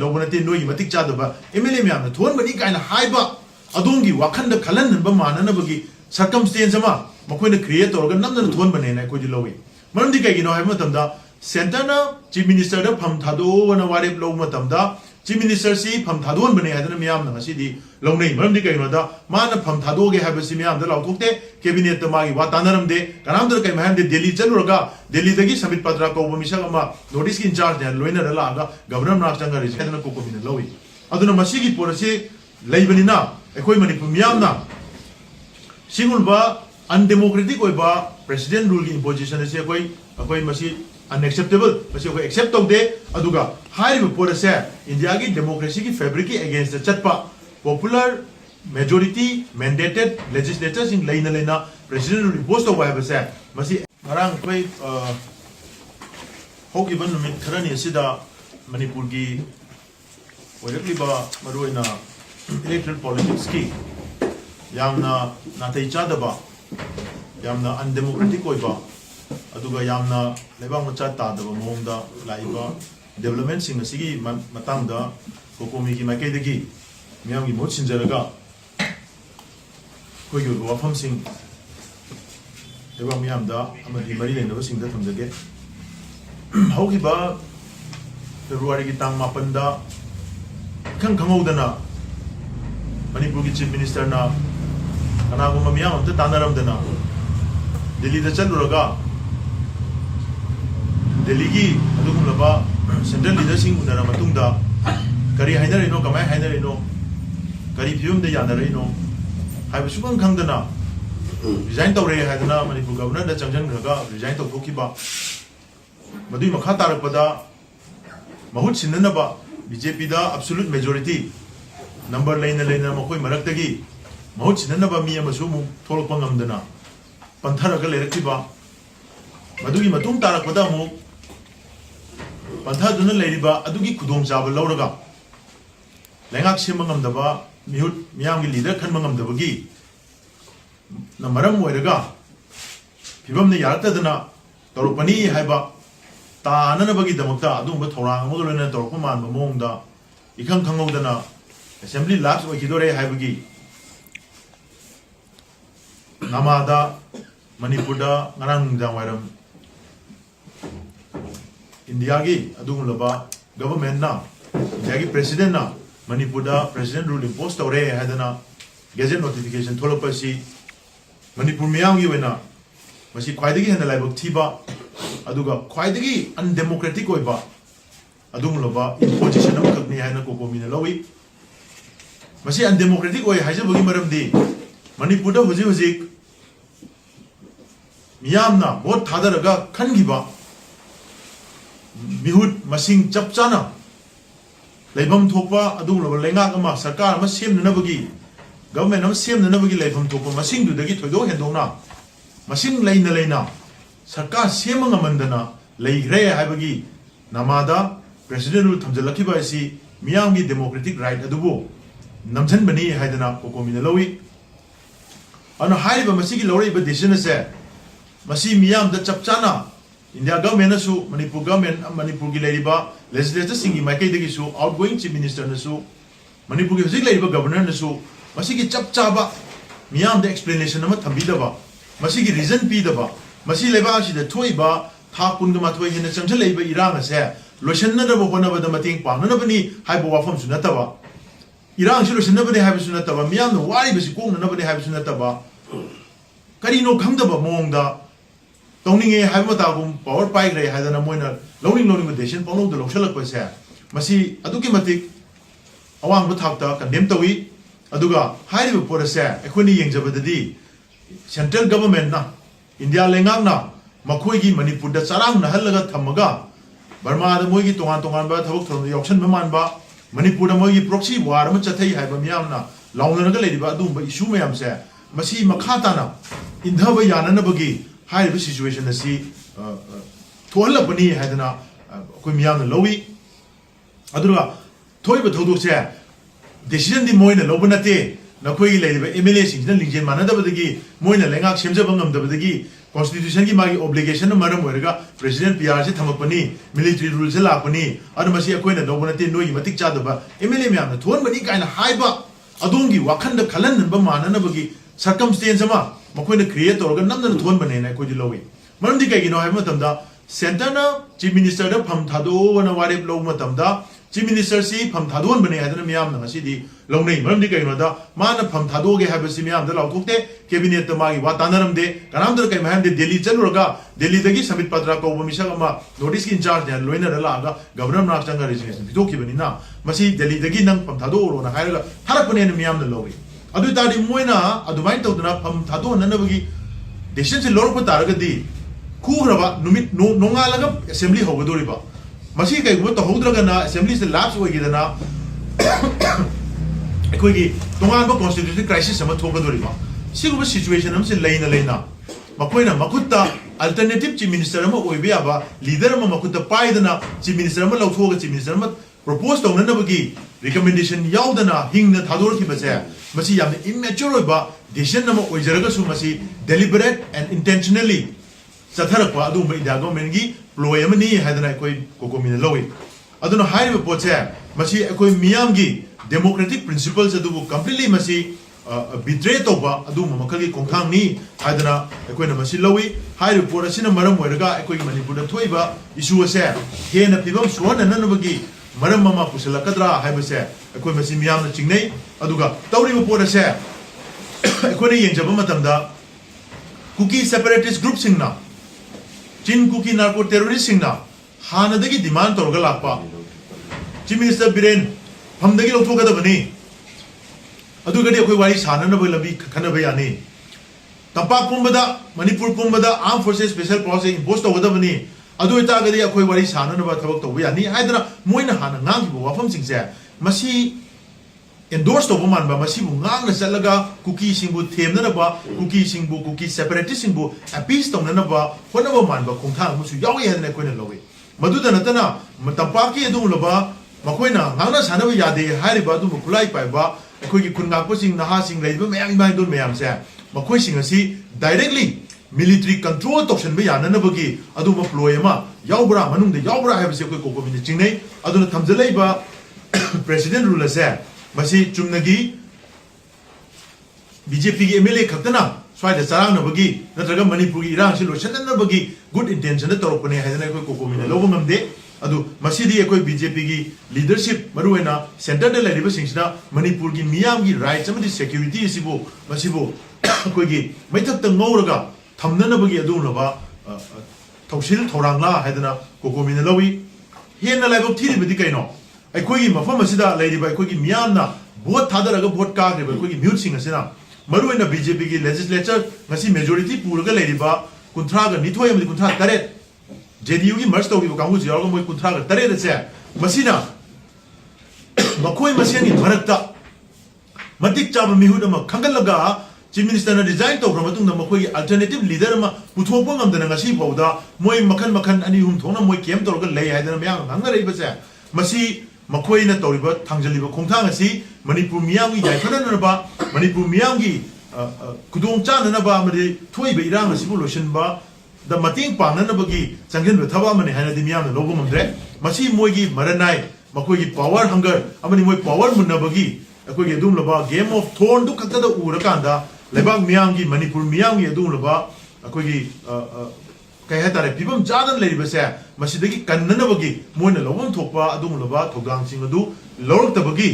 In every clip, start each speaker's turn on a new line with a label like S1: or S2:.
S1: 로브나티 노이 마틱 짜도바 에밀리 미암나 돈바니 가이나 하이바 아동기 와칸다 칼란는 바 마나나버기 circumstance 마 마코이나 크리에이트 오르가 남는 돈바네나 코지 로위 머름디 가이기노 하이마 탐다 센터나 chief minister 팜 타도나 와레 로마 탐다 chief minister 시 팜 타도원 버네 하드나 미암나 마시디 롱네이 머름디 가이노다 마나 팜 타도게 하버시 미암다 라우톡테 캐비넷 마기 와타나람데 가람들 가이 마한데 델리 찰로가 델리 दगी समित पत्रा को मिशा मा नोटिस की इंचार्ज ने लोइना रलागा गवर्नर नाक्चंगा रिजेंट को को मिन लोई अदुना मसीगी पोरसे लेबनिना एकोई मणिपुर मियामना सिगुलबा अनडेमोक्रेटिक ओइबा प्रेसिडेंट रूल की इम्पोजिशन से कोई मसी अनएक्सेप्टेबल मसी को एक्सेप्ट तौदे अदुगा हाइब पोरसे इंडिया की डेमोक्रेसी की फैब्रिक की अगेंस्ट चटपा पॉपुलर मेजॉरिटी मैंडेटेड लेजिस्लेचर्स इन लेना प्रेसिडेंट रूल इम्पोज तो वाइबसे मसी Marang koi hoki ban numit kharani asida Manipur gi oirakli ba maruina electoral politics ki yamna natai chada ba yamna undemocratic oi ba aduga yamna lebang macha ta da ba mongda laiba development sing asigi matang da kokomi ki makai degi miyam gi mot sinjaraga koi gi wafam sing Ewa miyamda amadi mari lenaba singda thamjage haugiba February ki tang 8 da khanghaudana Manipur ki chief minister na kanaguma miyam amta tanaramdana Delhi da chaluraga Delhi gi adugumlaba central leadership unara matungda kari hainarino kamai hainarino kari phiyum da yanarino haiba sugang khangdana resign to re hadna Manipur governor da changjan raga resign to thokiba madui makha tarakpada mahut sinna ba BJP da absolute majority number line makoi maraktagi mahut sinna ba mi amasu mu tholokpa ngamdana pantharaga leraktiba madui matung tarakpada mu panthaduna leiriba adugi khudong jaba lauraga lengak semma ngamdaba mihut miyam gi leader khanma ngamdabagi na maram oiraga phibamne yaratadana torupani haiba taanana bagi damakta adumba thorang amagolena torpa man mongda ikhang khangodana assembly labs oikidore haibagi namada manipurda ngarang jangwairam india gi adumlaba government na india gi president na manipurda president rule impose tore hadana gazette notification tholopasi Manipur miyamgi wena masi khwaidagi hena laibok thiba aduga khwaidagi undemocratic oiba adumloba imposition am kakni haina kokomina lawi masi undemocratic oi haijabagi maramdi Manipur da huji miyamna vote thadaraga khangiba mihut masing chapchana leibam thokpa adumloba lengak ama sarkar ama semnanabagi government am sem na bagi leifam thokpa masing du dagi thoido hendona masing leina sarkar sem ngamandana leigre haibagi namada president ru thamjalaki ba si miyam gi democratic right adubo namjan bani haidana kokomina lowi ana haiba masigi lorei ba decision se masi miyam da chapchana india government su manipur government manipur gi leiriba legislature singi maikai dagi su outgoing chief minister na su manipur gi hojik leiriba governor na su masigi chap chaba miyam da explanation ama thambidaba masigi reason pidaba masi leba si da thoiba tha pungma thoi hena chamcha leiba irang ase lotion na ba hona ba da mating pang na bani haiba wafam sunataba irang si lotion na bani haiba sunataba miyam no wari basi kong na bani haiba sunataba kari no khangdaba mongda tongninge haiba ta gum power pai gre haidana moina loning decision panglo da loksalak pa se masi aduki matik awang bu thakta condemn tawi aduga hairiba porase ekhoni yengjabadadi central government na india lengang na makhoi gi manipur da charang na halaga thamaga burma da moi gi tongan ba thabuk thon yokshan man ba manipur da moi gi proxy war ma chathai haiba miyam na launa ga leiba adum ba issue mayam se masi makhata na indhaba yanana bagi hairiba situation asi thola bani haidana koi miyam na lowi aduga thoiba thodok se decision di moina lobunate na koi leiba MLA sing na lingjen manadabadagi moina lengak semjaba ngamdabadagi constitution की मागी obligation मरम होएगा president PR से थमकपनी military rule से लापनी अनु मसी अकोई न लोगों ने तीन नोई मतिक चादबा MLA में आमने थोन बनी काइना हाइबा अदोंगी वाखंड खलन नंबर मानना बगी circumstance अमा मकोई न create होगा नंदन थोन बने ना कोई दिलोगे मरम दी कहीं नो है मतंदा center ना chief minister दा फम थादो वन वारे लोग मतंदा chief minister सी फम थादोन बने है तो मियाम ना सी दी लोग नहीं मरम दी कहीं नो दा मान फम थादो के है बस मियाम दा लाउट होते कैबिनेट तो मागी वातानरम दे कराम दर कहीं महन दे दिल्ली चलो रगा दिल्ली तकी समित पत्रा को वो मिशा कमा नोटिस की इंचार्ज ने लोइना रला आगा गवर्नर नाक चंगा रेजिग्नेशन बितो की बनी ना मसी दिल्ली तकी नंग फम थादो रो ना हायरगा थारक बने ने मियाम दा लोगे अदु तारी मोइना अदुमाइन तो ना फम थादो ननबगी डिसीजन से लोर को तारगदी खूरबा नुमित नोंगालगा असेंबली होगदोरिबा मसी कईगुम तो होद्रगना असेंबली से लैप्स होगिदना अखोगी तोंगानबा कॉन्स्टिट्यूशन क्राइसिस अमा थोगदोरिबा सिगुम सिचुएशन हम से लेना लेना मकोइना मकुत्ता अल्टरनेटिव चीफ मिनिस्टर अमा ओइबे आबा लीडर अमा मकुत्ता पाइदना चीफ मिनिस्टर अमा लौथोगा चीफ मिनिस्टर अमा प्रपोज तौननबगी रिकमेंडेशन याउदना हिंगना थादोरखिबसे मसी यामने इमेच्योर ओइबा डिसीजन अमा ओइजरगसु मसी डेलिबरेट एंड इंटेंशनली चथरकवा अदुम इंडिया गवर्नमेंट की प्लोय अमनी हादना कोई कोकोमिन लोई अदुनो हाइब पोचे मसी कोई मियाम की डेमोक्रेटिक प्रिंसिपल्स अदुबु कंप्लीटली मसी बिट्रे तोबा अदुम मखली कोंथांग नि हादना कोई न मसी लोई हाइब पोर असिना मरम ओइरगा कोई मणिपुर थोइबा इशू असे हेन पिबम सोन ननबगी मरम ममा पुसलकद्रा हाइबसे कोई मसी मियाम न चिंगनै अदुगा तौरिबो पोर असे कोई येंजबा मतमदा कुकी सेपरेटिस्ट ग्रुप सिंगना चिन कुकी नार्को टेररिस्ट सिंगना हानदगी डिमांड तौरगा लापा चीफ मिनिस्टर बिरेन हमदगी लौथोगदबनी अदुगदी अखोई वारी साननब लबी खनब यानी तंपाक पुंबदा मणिपुर पुंबदा arm forces special force impose तौगदबनी अदु इतागदी अखोई वारी साननब थबक तौब यानी हाइदना मोइना हाना ngang वफम सिंगसे मसी endorse to man ba masi bu ngang na chalaga cookie singbu themna na ba cookie separatist singbu appease tong na ba hona ba man ba khongthang mu su yawi ha na koina lowe madu da na tana tampa ki adu lo ba makoina ngang na sana ba yade hari ba du mu kulai pai ba khoi ki khunga ko sing na ha sing lai ba mayam mai don mayam se makoi sing asi directly military control toction ba yana na ba gi adu ma ploy ma yawbra manung de yawbra ha ba se koi ko min chingnei adu na thamjalai ba president rule se Masih चुमनगी BJP की MLA खतना स्वाइद चारांगनबगी नत्रगा मणिपुर की इरांग से लोचननबगी good intention तौरपने हाइदना कोई कोकोमिने लोबंगमदे अदु मसीदी कोई BJP की leadership मरुवेना centre दे लेरिबा सिंगसिना मणिपुर की मियाम की राइट्स अमदि सिक्योरिटी सिबो मसीबो कोई की मैथक त ngौरगा थमननबगी अदु नबा थौसिल थौरांगला हाइदना कोकोमिने लोवी हेना लाइबो थिरिबदि कैनो अखोई मफम असिदा लेरिबा अखोई मियामना वोट थादरगा वोट काग्रेबा अखोई म्यूट सिंग असिना मरुवेना बीजेपी की लेजिस्लेचर ngasi मेजॉरिटी पूरगा लेरिबा कुंथ्रागा निथोय अमदि कुंथ्रा तरे जेडीयू की मर्ज तौगिबा कांगु जियारगा मोय कुंथ्रागा तरे दसे मसिना मखोई मसेनी भरतता मतिक चाबा मिहुद अमा खंगलगा चीफ मिनिस्टर ने डिजाइन तौग्रा मतुंगदा मखोई अल्टरनेटिव लीडर अमा पुथोपा ngамदना ngasi फाउदा मोय मखन मखन अनि हुम थोना मोय केम तौरगा लै हाइदना म्याम ngangna रैबसे मसी मखोइना तौरिबा थांजलिबा खोंथांग असि मणिपुर मियामगी याइफननबा मणिपुर मियामगी खुदोंग चाननबा अमदि थोइबा इरांग असिबु लोशनबा द मतिंग पांगनबगी चंगनबा थबा मने हाइनादि मियामना लोबमद्रे मसी मोइगी मरनाय मखोइगी पावर हंगर अमनि मोइ पावर मुन्नबगी अखोइगी दुमलबा गेम ऑफ थ्रोन दु खतदा उरकांदा लेबाग मियामगी मणिपुर मियामगी दुमलबा अखोइगी कहीं है तारे पिबम जादन लेरिबसे मसिदगी कन्ननबगी मोइना लोबम थोपा अदुमलबा थोगांग सिंग अदु लौरक्तबगी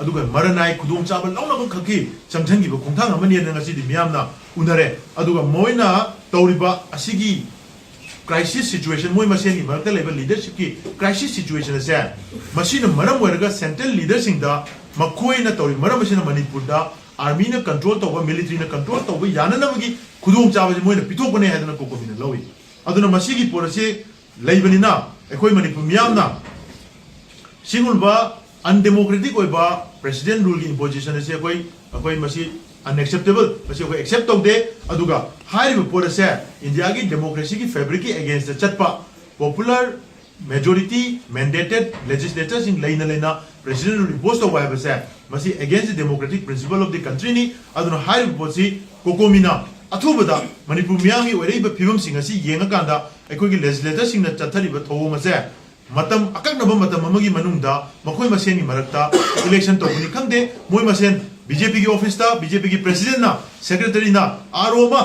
S1: अदुगा मरनाय खुदोंग चाबा लौनबो खकी चंगथंगिबो खोंथांग अमनि नंगसिदि मियामना उनरे अदुगा मोइना तौरिबा असिगी क्राइसिस सिचुएशन मोइ मसेनी मरते लेबल लीडरशिप की क्राइसिस सिचुएशन से मसिन मरम वरगा सेंट्रल लीडर सिंगदा मखोइना तौरि मरम मसिना मणिपुरदा आर्मी ने कंट्रोल तौबा मिलिट्री ने कंट्रोल तौबा याननबगी खुदोंग चाबा मोइना पिथोकने हादना कोकोमिना लौइ अदुना मसीगी पोरसे लेबनिना एखोई मणिपुर मियामना सिंगुलबा अनडेमोक्रेटिक ओइबा प्रेसिडेंट रूल की इम्पोजिशन से कोई मसी अनएक्सेप्टेबल मसी कोई एक्सेप्ट तौदे अदुगा हाइरिबा पोरसे इंडिया की डेमोक्रेसी की फैब्रिक की अगेंस्ट चटपा पॉपुलर मेजॉरिटी मैंडेटेड लेजिस्लेचर्स इन लेना प्रेसिडेंट रूल इम्पोज तौबा हाइबसे मसी against the democratic principle of the country नि अदुना हाइरिबा पोसी कोकोमिना ꯑꯊꯨꯕꯗ ꯃꯅꯤꯄꯨꯔ ꯃꯤꯌꯥꯝꯒꯤ ꯑꯣꯏꯔꯛꯏꯕ ꯐꯤꯕꯝꯁꯤꯡ ꯑꯁꯤ ꯌꯦꯡꯉꯀꯥꯟꯗ ꯑꯩꯈꯣꯏꯒꯤ ꯂꯦꯖꯤꯁꯂꯦꯇꯔꯁꯤꯡꯅ ꯆꯠꯊꯔꯤꯕ ꯊꯧꯑꯣꯡ ꯑꯁꯦ ꯃꯇꯝ ꯑꯀꯛꯅꯕ ꯃꯇꯝ ꯑꯃꯒꯤ ꯃꯅꯨꯡꯗ ꯃꯈꯣꯏ ꯃꯁꯦꯟꯒꯤ ꯃꯔꯛꯇ 이렉션 ꯇꯧꯕꯅꯤ ꯈꯪꯗꯦ ꯃꯣꯏ ꯃꯁꯦꯟ BJPꯒꯤ ꯑꯣꯐꯤꯁꯇ BJPꯒꯤ ꯄ꯭ꯔꯦꯁꯤꯗꯦꯟꯠꯅ ꯁꯦꯀ꯭ꯔꯦꯇꯔꯤꯅ RO ꯑꯃ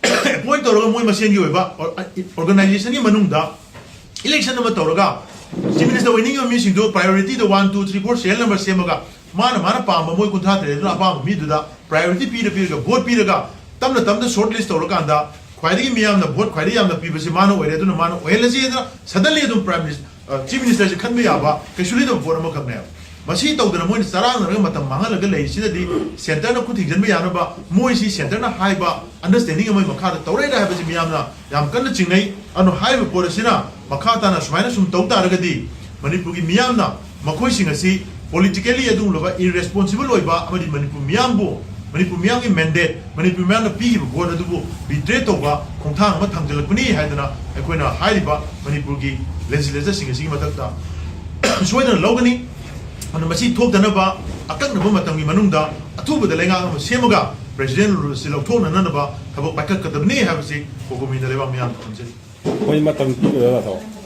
S1: ꯑꯦꯄꯣꯏꯟꯠ ꯇꯧꯔꯒ ꯃꯣꯏ ꯃꯁꯦꯟꯒꯤ ꯑꯣꯏꯕ ꯑꯣꯔꯒꯅꯥꯏꯖꯦꯁꯟꯒꯤ ꯃꯅꯨꯡꯗ 이렉션 ꯑꯃ ꯇꯧꯔꯒ ꯆꯤꯐ ꯃꯤꯅꯤꯁꯇꯔ ꯑꯣꯏꯅꯤꯡꯉꯤꯕ ꯃꯤꯁꯤꯡꯗꯨ ꯄ꯭ꯔꯥꯏꯑꯣꯔꯤꯇꯤꯗ 1 2 3 4 ꯁꯦꯜ ꯅꯝꯕꯔ ꯁꯦꯝꯃꯒ ꯃꯥꯅ ꯄꯥꯝꯕ ꯃꯣꯏ 63 ꯑꯄꯥꯝꯕ ꯃꯤꯗꯨꯗ ꯄ꯭ꯔꯥꯏꯑꯣꯔꯤꯇꯤ ꯄꯤꯔꯒ ꯚꯣꯠ ꯄꯤꯔꯒ ꯇꯞꯅ ꯁꯣꯔꯠ ꯂꯤꯁ ꯇꯧꯔꯀꯥꯟꯗ ꯈ꯭ꯋꯥꯏꯗꯒꯤ ꯃꯤꯌꯥꯝꯅ ꯚꯣꯠ ꯈ꯭ꯋꯥꯏꯗꯒꯤ ꯌꯥꯝꯅ ꯄꯤꯕꯁꯤ ꯃꯥꯅ ꯑꯣꯏꯔꯦ ꯑꯗꯨꯅ ꯃꯥꯅ ꯑꯣꯏꯍꯜꯂꯁꯤꯗꯅ ꯁꯗꯟꯂꯤ ꯑꯗꯨꯝ ꯆꯤꯐ ꯃꯤꯅꯤꯁꯇꯔꯁꯤ ꯈꯟꯕ ꯌꯥꯕ ꯀꯩꯁꯨ ꯂꯩꯇꯕ ꯄꯣꯠ ꯑꯃꯈꯛꯅꯦꯕ ꯃꯁꯤ ꯇꯧꯗꯅ ꯃꯣꯏꯅ ꯆꯔꯥꯡꯅꯔꯒ ꯃꯇꯝ ꯃꯥꯡꯍꯜꯂꯒ ꯂꯩꯔꯤꯁꯤꯗꯗꯤ ꯁꯦꯟꯇꯔꯅ ꯈꯨꯠ ꯊꯤꯡꯖꯤꯟꯕ ꯌꯥꯅꯕ ꯃꯣꯏꯁꯤ ꯁꯦꯟꯇꯔꯅ ꯍꯥꯏꯕ ꯑꯟꯗꯔꯁꯇꯦꯟꯗꯤꯡ ꯑꯃꯒꯤ ꯃꯈꯥꯗ ꯇꯧꯔꯛꯏꯔ ꯍꯥꯏꯕꯁꯤ ꯃꯤꯌꯥꯝꯅ ꯌꯥꯝ ꯀꯟꯅ ꯆꯤꯡꯅꯩ ꯑꯗꯨꯅ ꯍꯥꯏꯔꯤꯕ ꯄꯣꯠ ꯑꯁꯤꯅ ꯃꯈꯥ ꯇꯥꯅ ꯁꯨꯃꯥꯏꯅ ꯁꯨꯝ ꯇꯧ ꯇꯥꯔꯒꯗꯤ ꯃꯅꯤꯄꯨꯔꯒꯤ ꯃꯤꯌꯥꯝꯅ ꯃꯈꯣꯏꯁꯤꯡ ꯑꯁꯤ ꯄꯣꯂꯤꯇꯤꯀꯦꯜꯂꯤ ꯑꯗꯨꯒꯨꯝꯂꯕ irresponsible ꯑꯣꯏꯕ ꯑꯃꯗꯤ ꯃꯅꯤꯄꯨꯔ ꯃꯤꯌꯥꯝꯒꯤ ꯃꯦꯟꯗꯦꯠ ꯃꯅꯤꯄꯨꯔ ꯃꯤꯌꯥꯝꯅ ꯄꯤꯈꯤꯕ ꯚꯣꯠ ꯑꯗꯨꯕꯨ ꯕꯤꯇ꯭ꯔꯦ ꯇꯧꯕ ꯈꯣꯡꯊꯥꯡ ꯑꯃ ꯊꯥꯡꯖꯤꯜꯂꯛꯄꯅꯤ ꯍꯥꯏꯗꯅ ꯑꯩꯈꯣꯏꯅ ꯍꯥꯏꯔꯤꯕ ꯃꯅꯤꯄꯨꯔꯒꯤ ꯂꯦꯖꯤꯁꯂꯦꯆꯔꯁꯤꯡ ꯑꯁꯤꯒꯤ ꯃꯊꯛꯇ ꯁꯣꯏꯗꯅ ꯂꯧꯒꯅꯤ ꯑꯗꯨꯅ ꯃꯁꯤ ꯊꯣꯛꯇꯅꯕ ꯑꯀꯛꯅꯕ ꯃꯇꯝꯒꯤ ꯃꯅꯨꯡꯗ ꯑꯊꯨꯕꯗ ꯂꯩꯉꯥꯛ ꯑꯃ ꯁꯦꯝꯃꯒ ꯄ꯭ꯔꯦꯁꯤꯗꯦꯟꯠ ꯔꯨꯜꯁꯤ ꯂꯧꯊꯣꯛꯅꯅꯕ ꯊꯕꯛ ꯄꯥꯏꯈꯠꯀꯗꯕꯅꯤ ꯍꯥꯏꯕꯁꯤ ꯀꯣꯀꯣꯃꯤꯅ ꯂꯩꯕꯥꯛ ꯃꯤꯌꯥꯝꯗ ꯈꯪꯖꯔꯤ
S2: ꯃꯣꯏ ꯃꯇꯝ ꯄꯤꯕꯗ ꯅꯠꯇ꯭ꯔꯣ